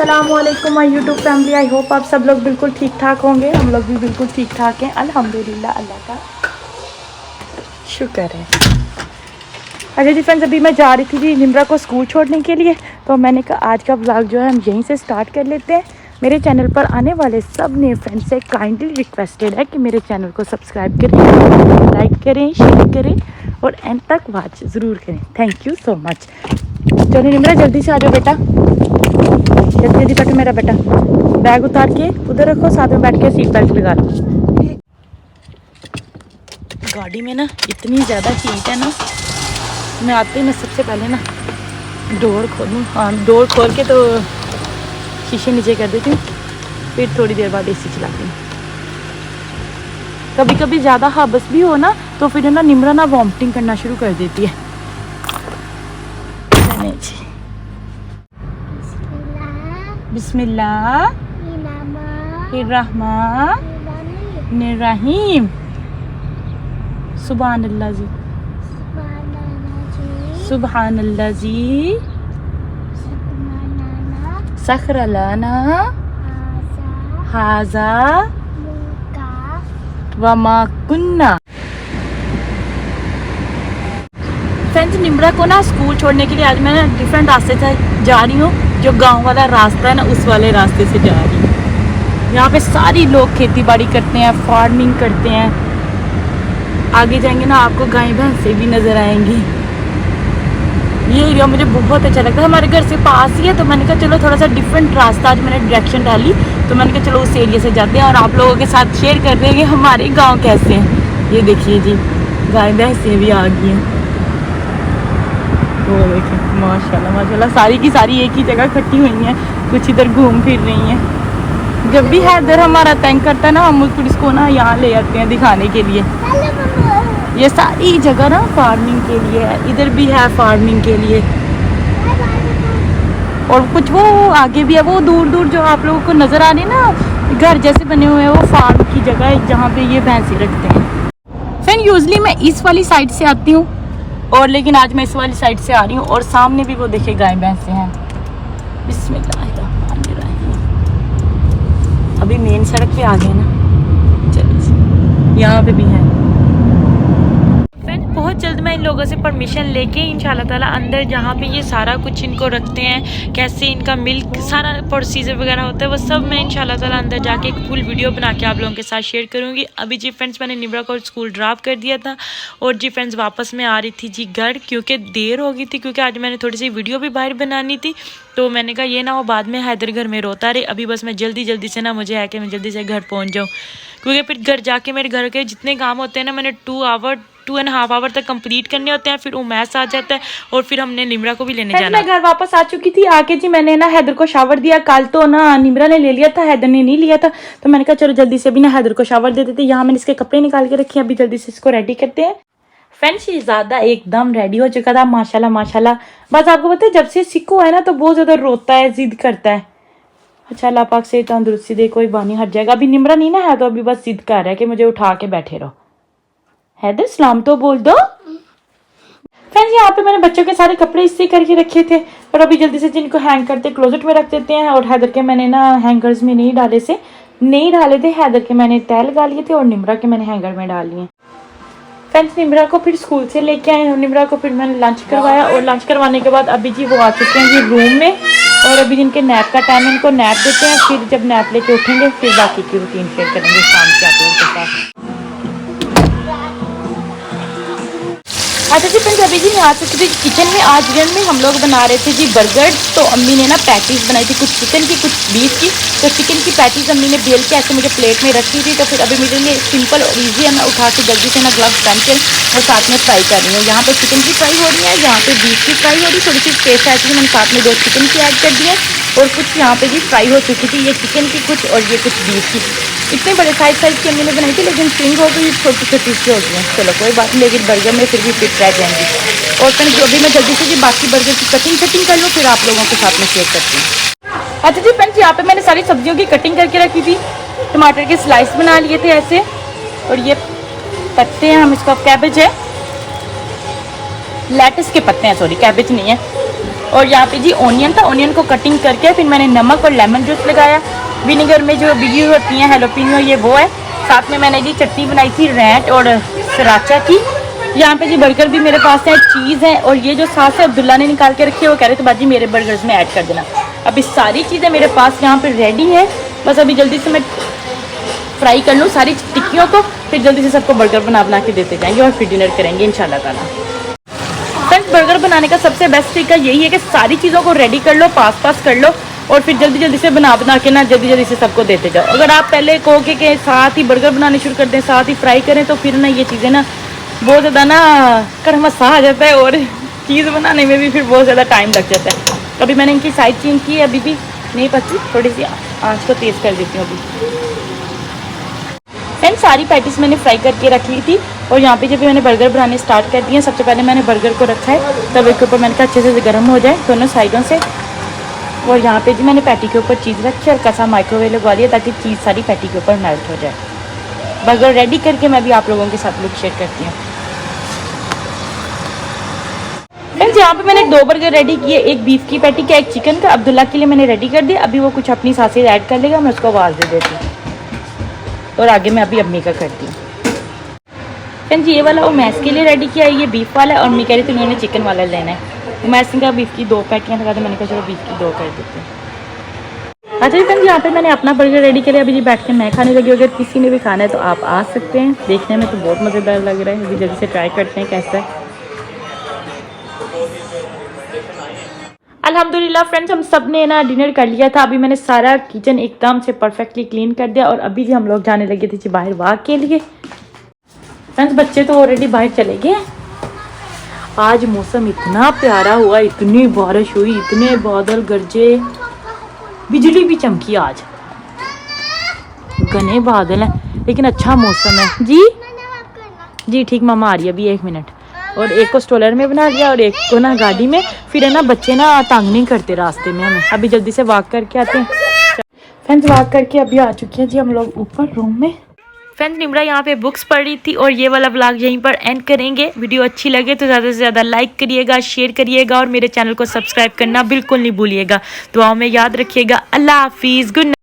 अस्सलामुअलैकुम my YouTube family. I hope आप सब लोग बिल्कुल ठीक ठाक होंगे। हम लोग भी बिल्कुल ठीक ठाक हैं, अल्हम्दुलिल्लाह, अल्लाह का शुक्र है। अच्छा जी फ्रेंड्स, अभी मैं जा रही थी जी निम्रा को स्कूल छोड़ने के लिए, तो मैंने कहा आज का व्लॉग जो है हम यहीं से स्टार्ट कर लेते हैं। मेरे चैनल पर आने वाले सब नए फ्रेंड्स से काइंडली रिक्वेस्टेड है कि मेरे चैनल को सब्सक्राइब करें, लाइक करें, शेयर करें और एंड तक वॉच ज़रूर करें। Thank you so much. चलो निम्रा जल्दी से आ जाओ बेटा, जल्दी जल्दी बैठो मेरा बेटा। बैग उतार के उधर रखो, साथ में बैठ के सीट बेल्ट लगा लो। गाड़ी में ना इतनी ज़्यादा हीट है ना, मैं आते ही मैं सबसे पहले ना डोर खोलूँ। हाँ, डोर खोल के तो शीशे नीचे कर देती हूँ, फिर थोड़ी देर बाद एसी चलाती हूँ। कभी कभी ज़्यादा हबस भी हो ना तो फिर ना निम्रा ना वॉमिटिंग करना शुरू कर देती है। बिस्मिल्लाहिर्रहमानिर्रहीम। सुभानअल्लाह जी, सुभानअल्लाह जी, सखर लना हाजा वमा कुन्ना। फ्रेंड्स, निम्रा को ना स्कूल छोड़ने के लिए आज मैं डिफरेंट रास्ते से जा रही हूँ। जो गांव वाला रास्ता है ना, उस वाले रास्ते से जा रही हूँ। यहाँ पे सारी लोग खेती बाड़ी करते हैं, फार्मिंग करते हैं। आगे जाएंगे ना आपको गाय भैंसे भी नज़र आएंगी। ये एरिया मुझे बहुत अच्छा लगता है, हमारे घर से पास ही है। तो मैंने कहा चलो थोड़ा सा डिफरेंट रास्ता, आज मैंने डायरेक्शन डाली तो मैंने कहा चलो उस एरिया से जाते हैं और आप लोगों के साथ शेयर कर रहे हैं कि हमारे गाँव कैसे हैं। ये देखिए जी, गाय भैंसें भी आ गई हैं। वो देखिए माशाल्लाह माशाल्लाह, सारी की सारी एक ही जगह इकट्ठी हुई हैं, कुछ इधर घूम फिर रही हैं। जब भी हैदर हमारा तंग करता है ना, हम उसको ना यहाँ ले आते हैं दिखाने के लिए। ये सारी जगह ना फार्मिंग के लिए है, इधर भी है फार्मिंग के लिए और कुछ वो आगे भी है। वो दूर दूर जो आप लोगों को नज़र आ रही है ना, घर जैसे बने हुए हैं, वो फार्म की जगह है जहाँ पे ये भैंसे रखते हैं। फिर यूजली मैं इस वाली साइड से आती हूँ और लेकिन आज मैं इस वाली साइड से आ रही हूँ और सामने भी वो देखिए गाय भैंसे हैं। बिस्मिल्लाहिर्रहमानिर्रहीम। अभी मेन सड़क पे आ गए ना, चलिए यहाँ पे भी है। बहुत जल्द मैं इन लोगों से परमिशन लेके इंशाल्लाह ताला अंदर जहाँ पे ये सारा कुछ इनको रखते हैं, कैसे इनका मिल्क सारा प्रोसीजर वगैरह होता है, वो सब मैं इंशाल्लाह ताला अंदर जाके एक फुल वीडियो बना के आप लोगों के साथ शेयर करूँगी। अभी जी फ्रेंड्स, मैंने निम्रा को स्कूल ड्रॉप कर दिया था और जी फ्रेंड्स वापस मैं आ रही थी जी घर, क्योंकि देर हो गई थी, क्योंकि आज मैंने थोड़ी सी वीडियो भी बाहर बनानी थी। तो मैंने कहा ये ना हो बाद में हैदर घर में रोता रहे, अभी बस मैं जल्दी से ना मुझे है कि मैं जल्दी से घर पहुँच जाऊँ, क्योंकि फिर घर जाके मेरे घर के जितने काम होते हैं ना, मैंने 2.5 आवर तक कंप्लीट करने होते हैं। फिर उमैस आ जाता है और फिर हमने निम्रा को भी लेने जाना। मैं घर वापस आ चुकी थी। आके जी मैंने ना हैदर को शावर दिया। कल तो ना निम्रा ने ले लिया था, हैदर ने नहीं लिया था, तो मैंने कहा चलो जल्दी से भी ना हैदर को शावर दे देते। यहाँ मैंने इसके कपड़े निकाल के रखे हैं, अभी जल्दी से इसको रेडी करते हैं। फ्रेंड्स, शहजादा एकदम रेडी हो चुका था, माशाल्लाह माशाल्लाह। बस आपको पता है, जब से सिक्को है ना तो बहुत ज्यादा रोता है, जिद करता है। अच्छा, अल्लाह पाक से तंदुरुस्ती दे, कोई बानी हट जाएगा। अभी निम्रा नहीं ना है तो अभी बस जिद कर रहा है कि मुझे उठा के बैठे रहो। हैदर सलाम तो बोल दो। फ्रेंड्स, यहाँ पे मैंने बच्चों के सारे कपड़े इस्त्री करके रखे थे और अभी जल्दी से जिनको हैंग करते क्लोजेट में रख देते हैं। और हैदर के मैंने ना हैंगर्स में नहीं डाले थे, हैदर के मैंने तय लगा लिए थे और निम्रा के मैंने हैंगर में डाल लिए। फ्रेंड्स, निम्रा को फिर स्कूल से लेके आए और निम्रा को फिर मैंने लंच करवाया और लंच करवाने के बाद अभी जी वो आ चुके हैं जी रूम में और अभी जिनके नैप का टाइम है इनको नैप देते हैं। फिर जब नैप लेके उठेंगे फिर बाकी की रूटीन शेयर करेंगे शाम के आप लोगों के साथ। अच्छा जी फ्रेंड्स, अभी जी मैं आ चुकी थी किचन में। आज डिनर में हम लोग बना रहे थे जी बर्गर। तो अम्मी ने ना पैटीज बनाई थी, कुछ चिकन की कुछ बीफ की। तो चिकन की पैटीज अम्मी ने बेल के ऐसे मुझे प्लेट में रखी थी। तो फिर अभी मेरे लिए सिंपल और ईजी है, मैं उठा के जल्दी से ना ग्लव्स पहन के और साथ में फ्राई कर रही हूँ। यहाँ पे चिकन की फ्राई हो रही है, यहाँ पे बीफ की फ्राई हो रही है। थोड़ी सी स्पेस है इसलिए मैंने साथ में 2 चिकन की ऐड कर दिए और कुछ यहाँ पे भी फ्राई हो चुकी थी, ये चिकन की कुछ और ये कुछ बीफ की। इतने बड़े साइज की अम्मी ने बनाई थी, लेकिन स्प्रिंग हो गई, छोटी छोटी सी हो गई हैं। चलो कोई बात नहीं, लेकिन बर्गर में फिर भी फिट रह जाएंगी। और फ्रेंड्स, जो भी मैं जल्दी से जी बाकी बर्गर की कटिंग कर लूँ, फिर आप लोगों के साथ में शेयर करती हूँ। अच्छा जी फ्रेंड्स, यहाँ पे मैंने सारी सब्जियों की कटिंग करके रखी थी। टमाटर के स्लाइस बना लिए थे ऐसे, और ये पत्ते हैं, हम इसका कैबेज है लेटस के पत्ते हैं, सॉरी कैबेज नहीं है। और यहाँ पे जी ऑनियन था, ऑनियन को कटिंग करके फिर मैंने नमक और लेमन जूस लगाया। विनेगर में जो बिगी होती हैं हेलोपिनो ये वो है। साथ में मैंने जी चटनी बनाई थी रैट और सराचा की। यहाँ पे जी बर्गर भी मेरे पास है, चीज़ है, और ये जो सास है अब्दुल्ला ने निकाल के रखी है, वो कह रहे थे बाजी मेरे बर्गर्स में ऐड कर देना। अभी सारी चीज़ें मेरे पास यहाँ पे रेडी है, बस अभी जल्दी से मैं फ्राई कर लूँ सारी टिक्कियों को, फिर जल्दी से सबको बर्गर बना के देते जाएंगे और फिर डिनर करेंगे इंशाल्लाह ताला। फ्रेंड्स बर्गर बनाने का सबसे बेस्ट तरीका यही है कि सारी चीज़ों को रेडी कर लो, पास कर लो, और फिर जल्दी जल्दी से बना के ना जल्दी से सबको देते जाओ। अगर आप पहले कहोगे कि साथ ही बर्गर बनाने शुरू कर दें, साथ ही फ्राई करें, तो फिर ना ये चीज़ें ना बहुत ज़्यादा ना कड़मसा आ जाता है और चीज़ बनाने में भी फिर बहुत ज़्यादा टाइम लग जाता है। अभी मैंने इनकी साइड चेंज की है, अभी भी नहीं पची, थोड़ी सी आँच को तेज़ कर देती हूँ अभी। फ्रेंड्स सारी पैटीज मैंने फ्राई करके रख ली थी, और यहाँ पे जब मैंने बर्गर बनाने स्टार्ट कर दिए, सबसे पहले मैंने बर्गर को रखा है तवे के ऊपर, मैंने कहा अच्छे से गर्म हो जाए दोनों साइडों से। और यहाँ पे जी मैंने पैटी के ऊपर चीज़ रखी और कसा माइक्रोवेव लगवा लिया ताकि चीज़ सारी पैटी के ऊपर मेल्ट हो जाए। बर्गर रेडी करके मैं भी आप लोगों के साथ लुक शेयर करती हूँ। फ्रेंड्स यहाँ पे मैंने 2 बर्गर रेडी किए, एक बीफ की पैटी का, एक चिकन का। अब्दुल्ला के लिए मैंने रेडी कर दिया, अभी वो कुछ अपनी सासेज ऐड कर लेगा, मैं उसको आवाज़ दे देती हूँ और आगे मैं अभी अम्मी का करती हूँ। फ्रेंड्स ये वाला उमैस के लिए रेडी किया है, ये बीफ वाला है, और अम्मी कह रही थी उन्होंने चिकन वाला लेना है। उमैस ने कहा बीफ की 2 पैटियाँ लगा दो, मैंने कहा चलो बीफ की 2 कर देते हैं। अच्छा जी फ्रेंड्स यहाँ पे मैंने अपना बर्गर रेडी किया, अभी जी बैठ के मैं खाने लगी। अगर किसी ने भी खाना है तो आप आ सकते हैं, देखने में तो बहुत मज़ेदार लग रहा है। अभी जल्दी से ट्राई करते हैं कैसा है। अल्हम्दुलिल्लाह फ्रेंड्स हम सब ने ना डिनर कर लिया था, अभी मैंने सारा किचन एकदम से परफेक्टली क्लीन कर दिया, और अभी जी हम लोग जाने लगे थे जी बाहर वॉक के लिए। फ्रेंड्स बच्चे तो ऑलरेडी बाहर चले गए। आज मौसम इतना प्यारा हुआ, इतनी बारिश हुई, इतने बादल गरजे, बिजली भी चमकी। आज घने बादल हैं लेकिन अच्छा मौसम है। जी ठीक मामा आ रही है अभी 1 मिनट। और एक को स्ट्रोलर में बना लिया और एक को ना गाड़ी में, फिर है ना बच्चे ना तंग नहीं करते रास्ते में हमें। अभी जल्दी से वॉक करके आते हैं। फ्रेंड्स वॉक करके अभी आ चुके हैं जी हम लोग ऊपर रूम में। फ्रेंड्स निमरा यहाँ पे बुक्स पढ़ रही थी, और ये वाला व्लॉग यहीं पर एंड करेंगे। वीडियो अच्छी लगे तो ज़्यादा से ज़्यादा लाइक करिएगा, शेयर करिएगा, और मेरे चैनल को सब्सक्राइब करना बिल्कुल नहीं भूलिएगा। दुआओं में याद रखिएगा। अल्लाह हाफिज़, गुड नाइट।